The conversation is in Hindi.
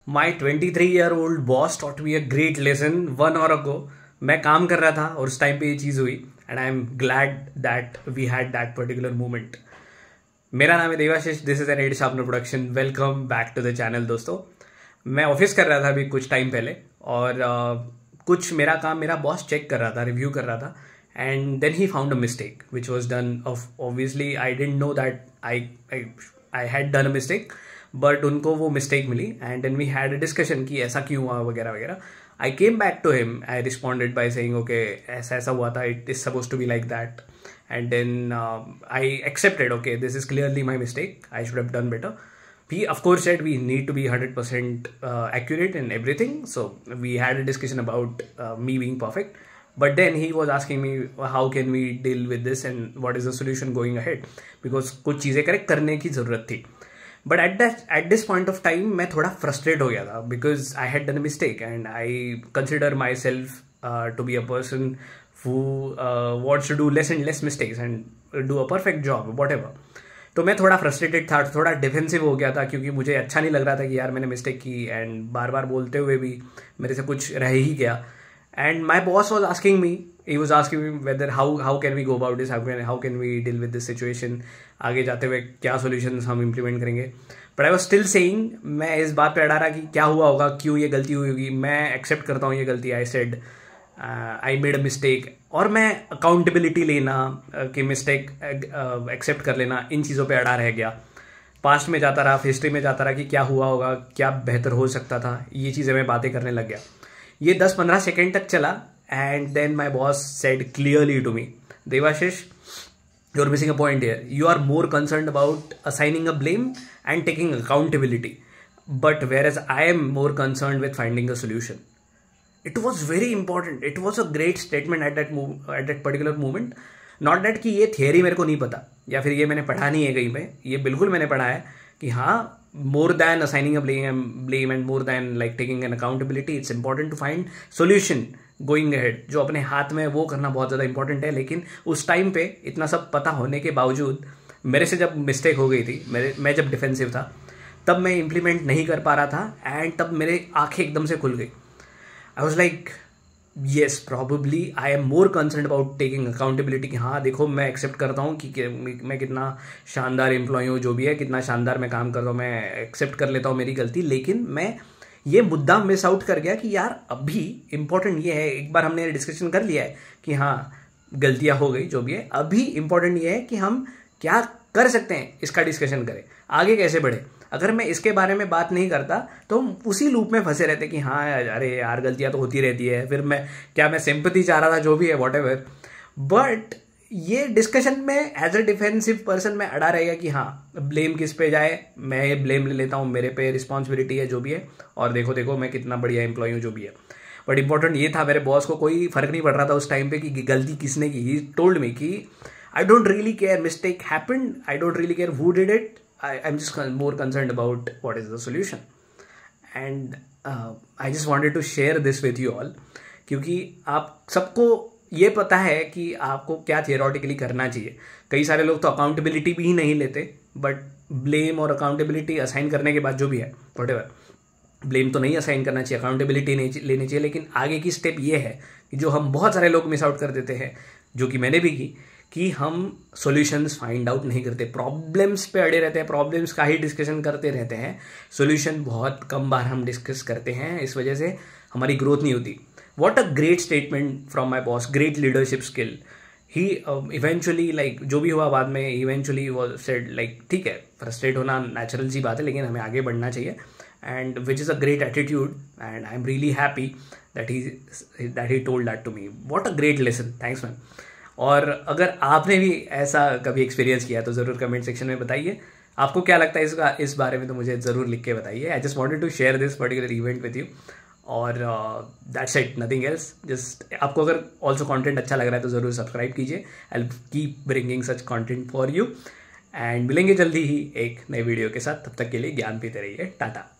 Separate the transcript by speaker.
Speaker 1: My 23-year-old boss taught me a great lesson 1 hour ago. मैं काम कर रहा था और उस टाइम पे ये चीज़ हुई and I am glad that we had that particular moment. मेरा नाम है Devashish, this is an ad sharpener production. Welcome back to the channel. दोस्तों, मैं ऑफिस कर रहा था अभी कुछ टाइम पहले और कुछ मेरा काम मेरा बॉस चेक कर रहा था, रिव्यू कर रहा था, and then he found a mistake which was done. Obviously I didn't know that I had done a mistake, but उनको वो मिस्टेक मिली and then we had a discussion कि ऐसा क्यों हुआ वगैरह वगैरह. I came back to him, I responded by saying okay ऐसा ऐसा हुआ था, it is suppose to be like that, and then I accepted okay this is clearly my mistake, I should have done better. He of course said we need to be 100% accurate in everything, so we had a discussion about me being perfect. But then he was asking me how can we deal with this and what is the solution going ahead, because कुछ चीज़ें करेक्ट करने की ज़रूरत थी. But at this point of time मैं थोड़ा frustrated हो गया था because I had done a mistake and I consider myself to be a person who wants to do less and less mistakes and do a perfect job whatever. तो मैं थोड़ा फ्रस्ट्रेटेड था, थोड़ा डिफेंसिव हो गया था क्योंकि मुझे अच्छा नहीं लग रहा था कि यार मैंने मिस्टेक की एंड बार बार बोलते हुए भी मेरे से कुछ रह ही गया. And my boss was asking me, he was asking me whether how can we go about this, how can we deal with this situation, आगे जाते हुए क्या सोल्यूशन हम इम्प्लीमेंट करेंगे. But I was still saying, मैं इस बात पे अड़ा रहा कि क्या हुआ होगा, क्यों ये गलती हुई होगी. मैं एक्सेप्ट करता हूँ ये गलती, I said I made a mistake, और मैं अकाउंटेबिलिटी लेना कि मिस्टेक एक्सेप्ट कर लेना, इन चीज़ों पे अड़ा रह गया. पास्ट में जाता रहा, हिस्ट्री में जाता रहा कि क्या हुआ होगा, क्या बेहतर हो सकता था, ये चीज़ें मैं बातें करने लग गया. ये 10-15 सेकेंड तक चला and then my boss said clearly to me, Devashish you are missing a point here, you are more concerned about assigning a blame and taking accountability, but whereas I am more concerned with finding a solution. It was very important. It was a great statement at that particular moment. Not that कि ये थियरी मेरे को नहीं पता या फिर ये मैंने पढ़ा नहीं है कहीं पे, ये बिल्कुल मैंने पढ़ा है कि हाँ, more than assigning a blame and more than like taking an accountability, it's important to find solution going ahead. जो अपने हाथ में वो करना बहुत ज़्यादा इंपॉर्टेंट है. लेकिन उस टाइम पे इतना सब पता होने के बावजूद मेरे से जब मिस्टेक हो गई थी, मैं जब डिफेंसिव था, तब मैं इम्प्लीमेंट नहीं कर पा रहा था एंड तब मेरे आंखें एकदम से खुल गई. I was like, yes, probably I am more concerned about taking accountability कि हाँ देखो, मैं एक्सेप्ट करता हूँ कि मैं कितना शानदार एम्प्लॉय हूँ, जो भी है कितना शानदार मैं काम करता हूँ, मैं एक्सेप्ट कर लेता हूँ मेरी गलती. लेकिन मैं ये मुद्दा मिस आउट कर गया कि यार अभी इम्पोर्टेंट ये है, एक बार हमने डिस्कशन कर लिया है कि हाँ गलतियाँ हो गई जो भी है, अभी इम्पोर्टेंट ये है कि हम क्या कर सकते हैं, इसका डिस्कशन करें, आगे कैसे बढ़े. अगर मैं इसके बारे में बात नहीं करता तो हम उसी लूप में फंसे रहते कि हाँ अरे यार गलतियाँ तो होती रहती है, फिर मैं सिंपैथी चाह रहा था, जो भी है व्हाटएवर. बट ये डिस्कशन में एज अ डिफेंसिव पर्सन मैं अड़ा रहेगा कि हाँ ब्लेम किस पे जाए, मैं ये ब्लेम ले लेता हूँ, मेरे पे रिस्पॉन्सिबिलिटी है जो भी है, और देखो मैं कितना बढ़िया एम्प्लॉय हूँ जो भी है. बट इंपॉर्टेंट ये था, मेरे बॉस को कोई फर्क नहीं पड़ रहा था उस टाइम पे कि गलती किसने की. ही टोल्ड मी कि I don't really care, mistake happened, I don't really care who did it, I'm just more concerned about what is the solution. And I just wanted to share this with you all, क्योंकि आप सबको ये पता है कि आपको क्या थियोरेटिकली करना चाहिए. कई सारे लोग तो अकाउंटेबिलिटी भी ही नहीं लेते, बट ब्लेम और अकाउंटेबिलिटी असाइन करने के बाद जो भी है व्हाटएवर, ब्लेम तो नहीं असाइन करना चाहिए, अकाउंटेबिलिटी नहीं लेनी चाहिए. लेकिन आगे की स्टेप ये है कि जो हम बहुत सारे लोग मिस आउट कर देते हैं, जो कि मैंने भी की, कि हम सॉल्यूशंस फाइंड आउट नहीं करते, प्रॉब्लम्स पे अड़े रहते हैं, प्रॉब्लम्स का ही डिस्कशन करते रहते हैं, सॉल्यूशन बहुत कम बार हम डिस्कस करते हैं, इस वजह से हमारी ग्रोथ नहीं होती. What a great statement from my boss, great leadership skill. He eventually like जो भी हुआ बाद में, इवेंचुअली वो सेड लाइक ठीक है, फ्रस्ट्रेट होना नेचुरल सी बात है, लेकिन हमें आगे बढ़ना चाहिए, and which is a great attitude, and I am really happy that he told that to me. What a great lesson, thanks man. और अगर आपने भी ऐसा कभी एक्सपीरियंस किया तो ज़रूर कमेंट सेक्शन में बताइए. आपको क्या लगता है इस बारे में, तो मुझे ज़रूर लिख के बताइए. I just wanted to share this particular event with you, और that's it, nothing else. Just आपको अगर ऑल्सो कंटेंट अच्छा लग रहा है तो ज़रूर सब्सक्राइब कीजिए. I will keep bringing such content for you, and मिलेंगे जल्दी ही एक नए वीडियो के साथ. तब तक के लिए ज्ञान पीते रहिए. टाटा.